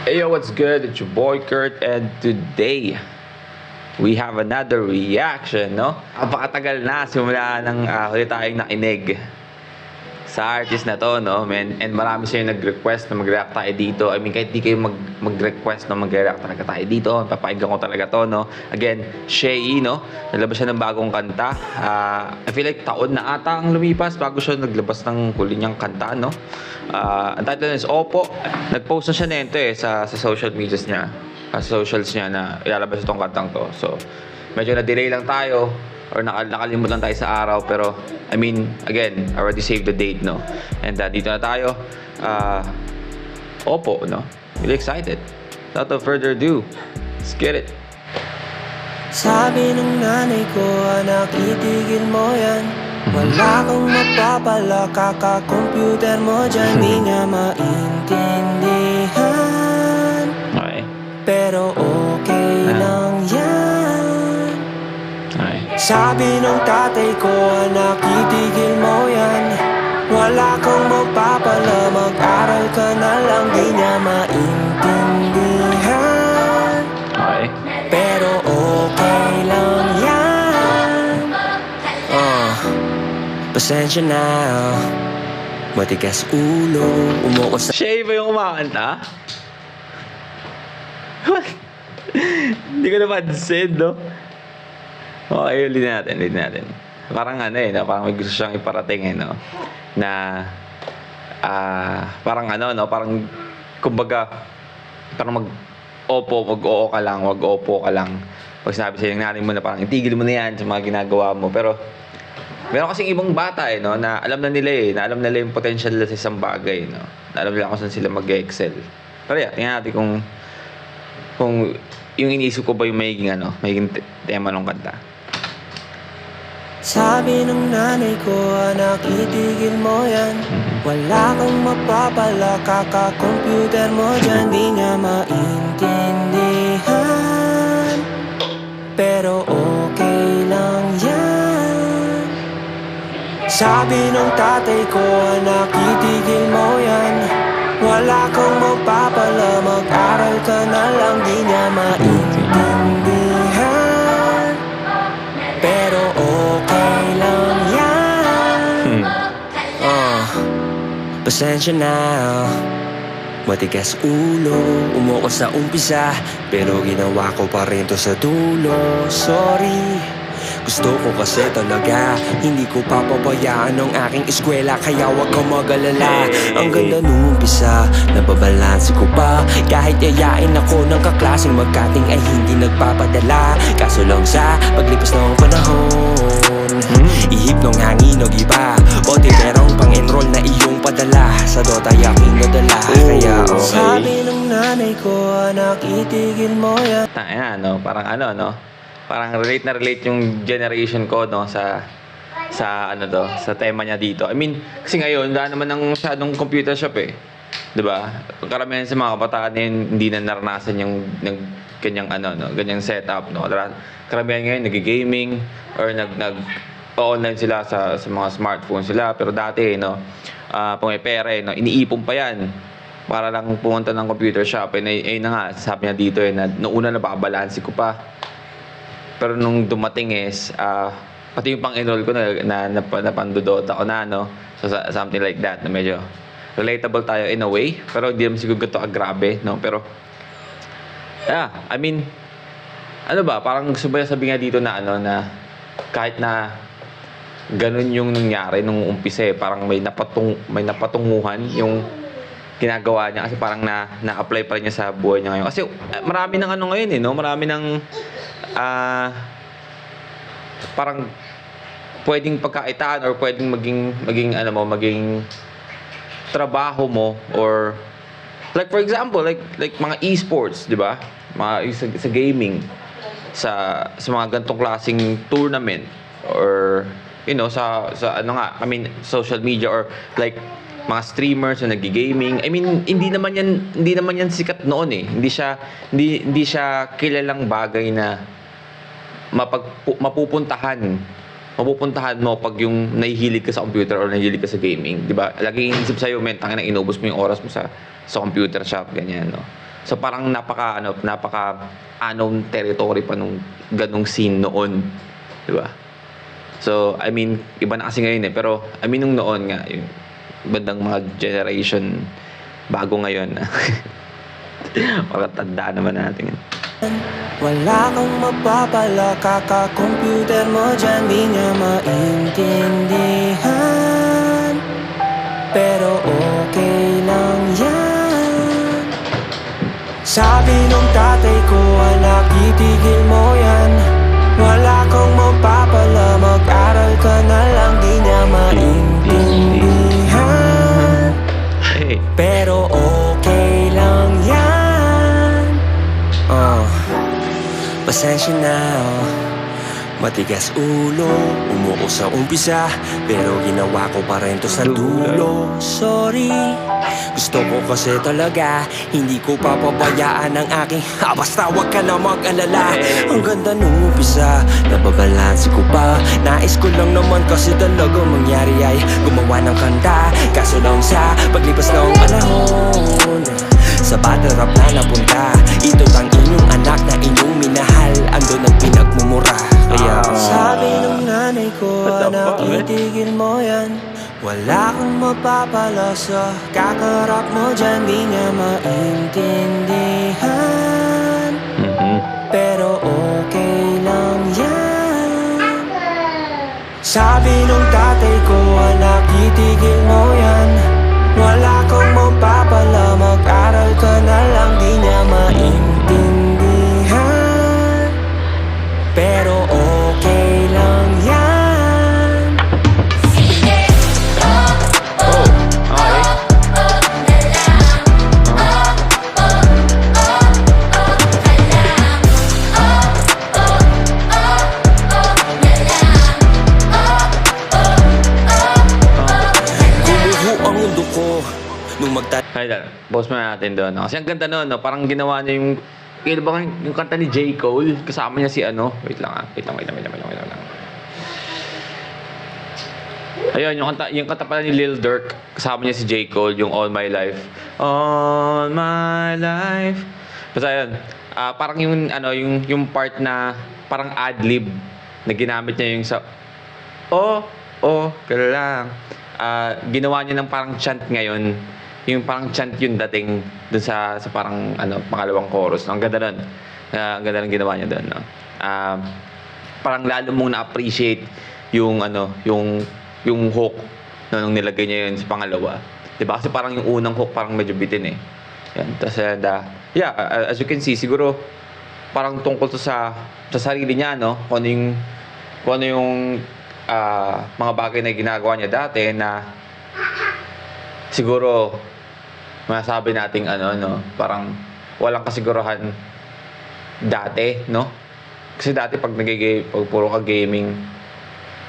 Hey yo, what's good? It's your boy Kurt, and today we have another reaction, no? Napakatagal na simula ng huli tayong nakinig sa artist na to, no? And marami siya yung nag-request na mag-react tayo dito. I mean, kahit di kayo mag-request na mag-react talaga tayo dito, papakinggan ko talaga to, no? Again, Shay, no? Naglabas siya ng bagong kanta. I feel like taon na ata ang lumipas bago siya naglabas ng huli niyang kanta, no? Ang title is Opo. Nag-post na siya nito sa social medias niya. Sa socials niya na ilalabas itong kantang to. So, medyo na-delay lang tayo or nakalimutan tayo sa araw, pero I mean, again, I already saved the date, no? And dito na tayo. Opo, no? Really excited. Without no further ado, let's get it. Sabi ng nanay ko, anak, itigil mo yan. Wala kang mapapala, kaka-computer mo dyan. Di nga maintindihan, Okay. pero okay lang yan. Okay. Sabi ng tatay ko, anak, itigil mo yan. Wala kang mapapala, mag-aral ka na lang. Di niya maintindihan, Okay. pero okay lang yan. Pasensya na, matigas ulo, umuko sa... Shay ba yung kumakanta? What? Hindi ko napansin, no? Okay, ulit natin. Parang ano no? Parang may gusto siyang iparating, no? Na, parang ano, no? Parang, kumbaga, parang mag-oo ka lang, wag-opo ka lang. Pag sinabi sa'yo ng nanay mo na parang itigil mo na yan sa mga ginagawa mo. Pero, meron kasing ibang bata, no? Na alam na nila, na alam nila yung potential nila sa isang bagay, no? Na alam nila kung saan sila mag-excel. Pero yeah, tingnan natin kung yung iniisip ko ba yung magiging tema ng kanta. Sabi ng nanay ko, anak, itigil mo yan. Wala kang mapapala, kaka-computer mo dyan. Di nga maintindihan, pero okay lang yan. Sabi ng tatay ko, anak, itigil mo yan. Wala kang mapapala, mag-aral ka na lang. Di niya maintindihan, pero okay lang yan. Pasensya na, matigas ulo, umuko sa umpisa, pero ginawa ko pa rin to sa dulo. Sorry, gusto ko kasi talaga, hindi ko papabayaan ang aking eskwela. Kaya wag kang mag-alala. Ang ganda nung umpisa, nababalanse ko pa. Kahit yayain ako ng kaklaseng magkating ay hindi nagpapadala. Kaso lang sa paglipas ng panahon, ihip ng hangin o iba, o di merong pang-enroll na iyong padala. Sa Dota yaking nadala. Kaya okay. Sabi ng nanay ko, anak, itigil mo yan. Ayan, no? Parang ano, no? Parang relate na relate yung generation ko, no? Sa tema niya dito. I mean, kasi ngayon, wala naman ng masyadong computer shop, eh. 'Di ba? Karamihan sa mga kabataan hindi na naranasan yung ganyang ganyang setup, no. Karamihan ngayon nag-gaming or online sila sa mga smartphone sila, pero dati, no, pag may pera, no, iniipon pa 'yan para lang pumunta ng computer shop. Na nga, sabi niya dito, na noong una nababalanse ko pa. Pero nung dumating pati yung pang-enroll ko na pandodota ko na, no. So, something like that, na medyo relatable tayo in a way, pero hindi naman siguro ganito grabe, no? Pero yeah, I mean, ano ba, parang gusto ba sabi nga dito na na kahit na ganun yung nangyari nung umpisa, parang may napatunguhan yung ginagawa niya, kasi parang na-apply pa rin niya sa buhay niya ngayon. Kasi marami ng ngayon, no? Marami ng parang pwedeng pagkaitaan or pwedeng maging trabaho mo, or like for example, like mga esports, 'di ba? Mga sa gaming, sa mga ganitong klaseng tournament, or sa I mean social media, or like mga streamers na nag-gaming. I mean, hindi naman yan sikat noon, eh. Hindi siya kilalang bagay na mapupuntahan mo pag yung nahihilig ka sa computer or nahihilig ka sa gaming, 'di ba? Laging inisip sa iyo, tangina, inubos mo yung oras mo sa computer shop, ganyan, no. So parang napaka unknown territory pa nung ganong scene noon, 'di ba? So I mean, iba na kasi ngayon eh, pero I mean nung noon nga yung bandang mga generation bago ngayon. Makatanda naman natin. Wala kang mapapala, kaka-computer mo dyan di niya maintindihan. Pero okay lang yan. Sabi nung tatay ko, anak, itigil mo yan. Wala kang mapapala, mag-aral ka na lang, di niya maintindihan. Hey. Pero okay lang yan. Pasensya na, matigas ulo, umuo sa umpisa, pero ginawa ko pa rin to sa dulo. Sorry, gusto ko kasi talaga, hindi ko papabayaan ang aking basta wag ka na mag-alala. Ang ganda nung umpisa, nababalansi ko pa. Nais ko lang naman kasi talaga mangyari ay gumawa ng kanta. Kaso lang sa paglipas ng panahon, sa battle rap na napunta, ito ang inyong anak na inyong minahal, andun ang pinagmumura. Kaya sabi ng nanay ko, anak, itigil mo yan. Wala kang mapapala sa kakarap mo dyan, di niya maintindihan. Pero okay lang yan. Sabi nung tatay ko, anak, itigil mo yan. Wala kang mapapala, mag-aral ka na lang, di niya maintindihan. Pero okay lang yan. Oh, okay. Gumuho ang mundo ko nung Ay, pause muna natin doon. No? Kasi ang ganda noon, no? Parang ginawa niya yung... Kailan ba yung kanta ni J. Cole? Kasama niya si ano? Wait lang ah. Wait lang. Ayun, yung kanta pala ni Lil Durk. Kasama niya si J. Cole, yung All My Life. All My Life. Basta yun. Parang yung part na parang ad-lib na ginamit niya yung sa... Kaya lang. Ginawa niya ng parang chant ngayon. Yung parang chant yung dating dun sa parang pangalawang chorus. Ang ganda nun. Ang ganda ng ginawa niya dun. No? Parang lalo mong na-appreciate yung yung hook nung nilagay niya yun sa pangalawa. Diba? Kasi parang yung unang hook parang medyo bitin eh. Yan. Tapos, as you can see, siguro parang tungkol to sa sarili niya, no? Kung ano yung mga bagay na ginagawa niya dati na siguro masabi nating parang walang kasiguruhan dati, no? Kasi dati pag puro ka gaming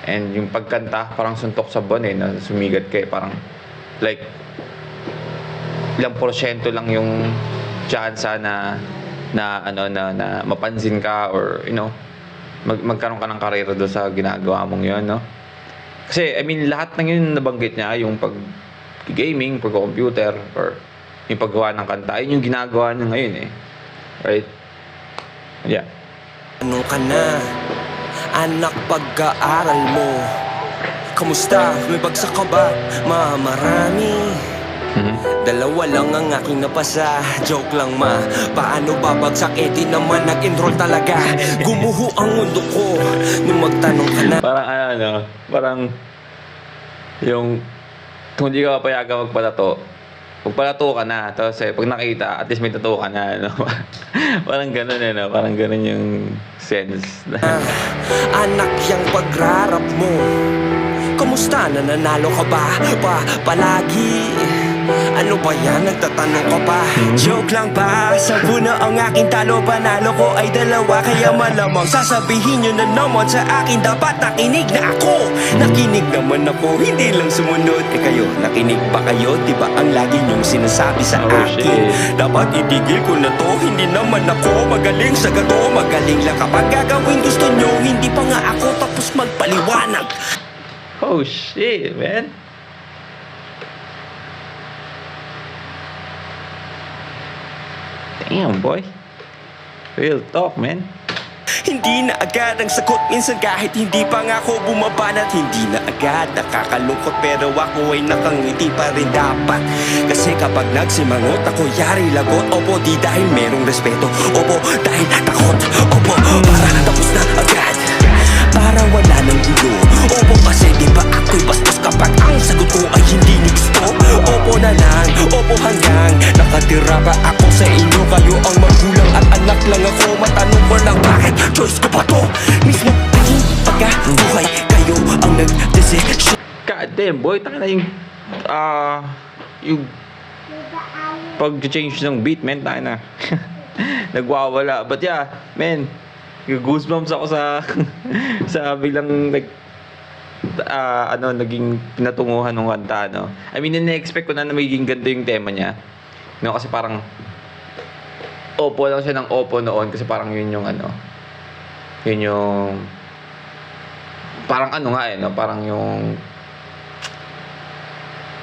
and yung pagkanta parang suntok sa buwan na sumigat ka parang like ilang porsyento lang yung chance na mapansin ka or magkaroon ka ng karera doon sa ginagawa mong yun, no? Kasi I mean lahat ng yun nabanggit niya, yung pag-gaming, pag-computer or yung paggawa ng kanta, yun yung ginagawa niya ngayon eh. Right? Yeah. Ano ka na, anak, pagkaaral mo? Kamusta? May bagsak ka ba? Marami. Dalawa lang ang aking napasa. Joke lang ma, paano babagsak? Di naman nag-enroll talaga. Gumuho ang mundo ko nung magtanong ka na. Parang parang yung kung hindi ka papayagan magpalato ka na. Tapos pag nakita, at least may tattoo ka na. Parang ganun parang ganun yung sense. Anak, yung pagrarap mo, kamusta? Nananalo ka ba? Palagi? Ano ba yan? Nagtatanong ka pa? Joke lang ba? Sabo na ang aking talo. Panalo ko ay dalawa. Kaya malamang sasabihin nyo na naman sa akin. Dapat nakinig na ako. Nakinig naman ako, hindi lang sumunod. Kayo, nakinig ba kayo? Diba ang lagi nyong sinasabi sa akin? Dapat itigil ko na to. Hindi naman ako magaling sa gato. Magaling lang kapag gagawin gusto nyo. Hindi pa nga ako tapos magpaliwanag. Oh shit, man. Damn, boy. Real talk, man. Hindi na agad ang sagot minsan kahit hindi pa nga ako bumabanat. Hindi na agad nakakalungkot pero ako ay nakangiti pa rin dapat. Kasi kapag nagsimangot ako yari lagot. Opo di dahil merong respeto, opo dahil takot. Opo para tapos na agad, para wala nang gulo. Opo kasi di ba ako'y bastos kapag ang sagot ko ay hindi niyo gusto. Opo na lang, opo hanggang nakatira pa ako sa inyo. Kayo ang magulang at anak lang ako. Matanong ko lang bakit choice ko pa to mismo aking pagkabuhay. Kayo ang nag-decision. God damn, boy. Taka na yung pag-change ng beat, man. Taka na. Nagwawala. But yeah, man. Goosebumps ako sa sa biglang naging pinatunguhan ng kanta, no? I mean, na-expect ko na magiging ganito yung tema niya. No, kasi parang opo lang siya ng opo noon kasi parang yun yung parang no? Parang yung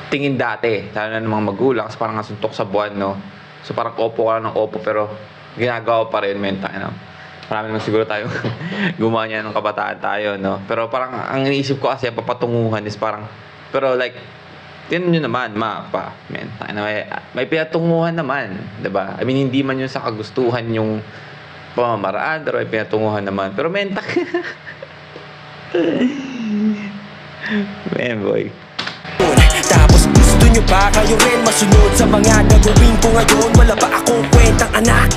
tingin dati, lalo na ng mga magulang kasi parang nasuntok sa buwan, no? So parang opo ka lang ng opo pero ginagawa pa rin, no? Marami naman siguro tayo gumawa niya ng kabataan tayo, no? Pero parang ang iniisip ko kasi papatunguhan is parang, pero like, tinan nyo naman, men. May pinatunguhan naman, diba? I mean, hindi man yun sa kagustuhan yung pamamaraan, pero may pinatunguhan naman. Pero men, men, boy. Tapos gusto nyo pa kayo rin masunod sa mga gagawin ko ngayon. Wala ba akong kwentang anak?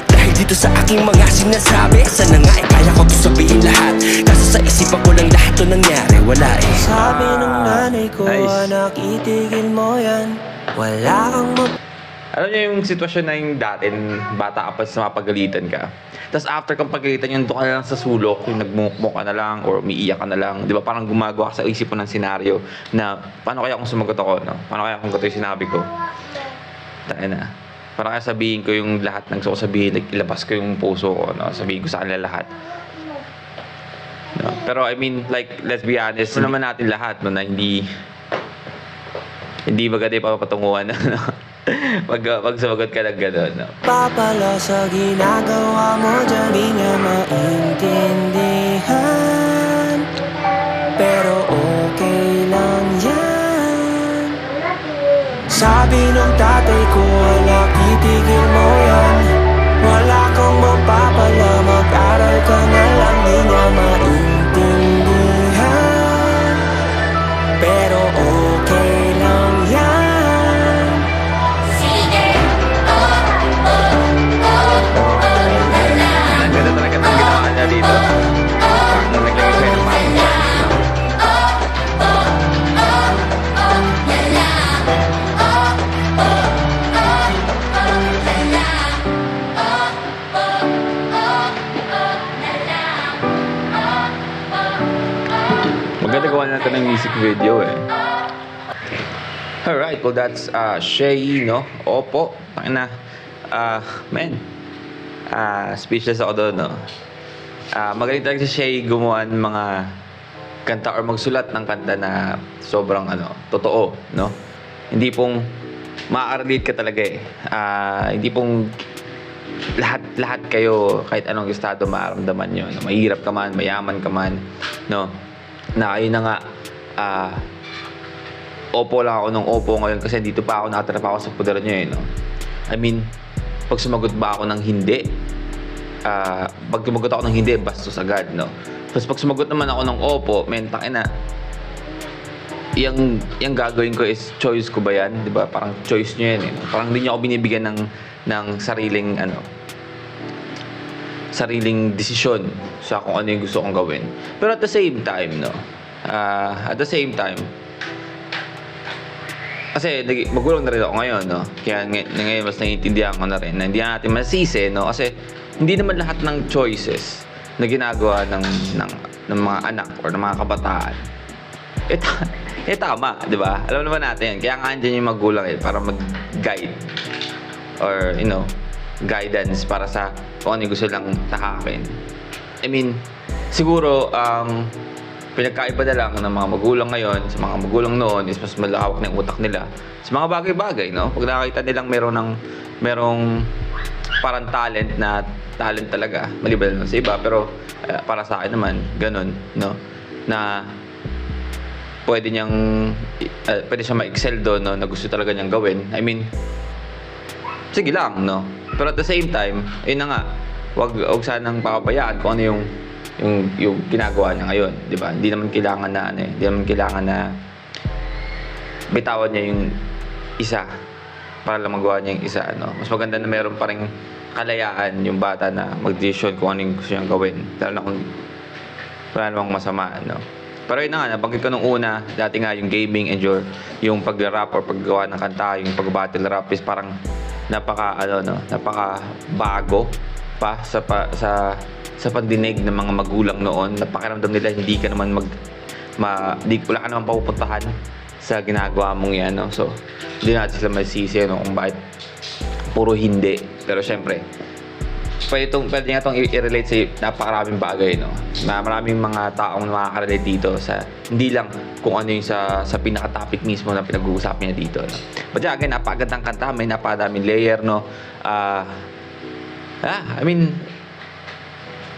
Dahil dito sa aking mga sinasabi, sana nga kaya ko to sabihin lahat. Kaso sa isipan ko lang lahat to nangyari, wala eh. Sabi ng nanay ko, Nice. anak itigil mo yan. Wala kang Alam niyo yung sitwasyon na yung dati, bata ka pa sa mapagalitan ka. Tapos after kang pagalitan yun, doon ka na lang sa sulok, yung nagmukmuk ka na lang or umiiyak ka na lang. Di ba parang gumagawa ka sa isip mo ng senaryo na paano kaya kung sumagot ako, no? Paano kaya kung gato yung sinabi ko? Tayo na. Paano kaya sabihin ko yung lahat ng gusto ko sabihin, like, ilabas ko yung puso ko, no? Sabihin ko sa kanila lahat. No? Pero I mean, like, let's be honest, naman natin lahat, no, na hindi maganda yung papatunguhan, no? Pag sumagot ka ng gano'n, no? papala sa ginagawa mo dyan. Di niya maintindihan, pero okay lang yan. Sabi ng tatay ko, anak itigil mo yan. Wala kang mapapala, mag-aral ka na lang. Di niya maintindihan, pero okay lang yan. Ang ganda talaga ng ginawa niya dito. Parang naglagay siya ng parang maganda gawa natin ng music video eh. Alright, well that's Shay, no? Opo. Tangina. Man. Speechless ako doon, no? Magaling talaga si Shay gumawa ng mga kanta or magsulat ng kanta na sobrang totoo, no? Hindi pong ma-relate ka talaga eh. Hindi pong lahat kayo kahit anong estado mararamdaman nyo, no? Mahirap ka man, mayaman ka man, no? Na kayo na nga opo lang ako ng opo ngayon kasi dito pa ako, nakatira pa ako sa poder nyo eh, no? I mean, pag sumagot ba ako ng hindi, pag sumagot ako ng hindi, bastos agad, no? Tapos pag sumagot naman ako ng opo, mentang ina, yung gagawin ko is choice ko ba yan? Di ba? Parang choice nyo yan, eh. Parang hindi nyo ako binibigyan ng sariling desisyon sa kung ano yung gusto kong gawin. Pero at the same time, no? Kasi magulang na rin ako ngayon, no? Kaya ngayon mas naiintindihan ko na rin na hindi natin masisi, no? Kasi hindi naman lahat ng choices na ginagawa ng mga anak or ng mga kabataan tama, di ba? Alam naman natin yan. Kaya nga andyan yung magulang para mag-guide or, guidance para sa kung ano yung gusto lang tahakin. I mean, siguro, pinagkaiba na lang ng mga magulang ngayon sa mga magulang noon is mas malawak na yung utak nila sa mga bagay-bagay, no? Pag nakakita nilang merong parang talent talaga, maliban na sa iba, pero para sa akin naman ganun, no, na pwede siya ma-excel doon, no, na gusto talaga niyang gawin. I mean, sige lang, no, pero at the same time, yun na nga, wag sanang papabayaan kung ano yung ginagawa niya ngayon, di ba? Hindi naman kailangan na bitawan niya yung isa para lang magawa niya yung isa, no? Mas maganda na meron pa ring kalayaan yung bata na mag-decision kung ano yung gusto niyang gawin, lalo na kung wala namang masama, no? Pero yun na nga, nabanggit ko nung una, dati nga yung gaming and yung pag-rap or paggawa ng kanta, yung pag-battle rap is parang napaka bago pa sa pandinig ng mga magulang noon. Napakiramdam nila hindi ka naman wala ka naman papupuntahan sa ginagawa mong yan, no? So, hindi natin sila masisi, no, kung bakit puro hindi. Pero syempre, pwede nga itong i-relate sa napakaraming bagay, no? Maraming mga taong makaka-relate dito sa hindi lang kung ano yung sa pinaka-topic mismo na pinag-uusapan niya dito, no? But yeah, again, napakagandang kanta, may napakadaming layer, no? I mean,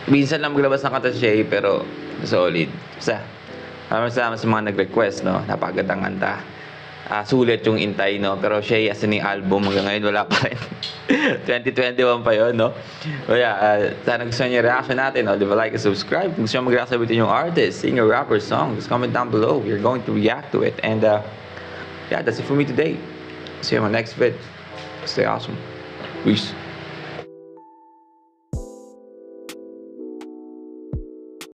minsan lang maglabas ng kanta si Shay, pero solid. Basta, maraming salamat sa mga nag-request, no? Napakagandang kanta. Sulit yung intay, no? Pero Shay, as in yung album, hanggang ngayon wala pa rin. 2021 pa yun, no? So yeah, sana gusto niyo yung reaction natin, no? Leave a like and subscribe. Kung gusto niyo mag-react sa yung artist, singer, rapper, song, just comment down below. We're going to react to it. And yeah, that's it for me today. See you on my next vid. Stay awesome. Peace.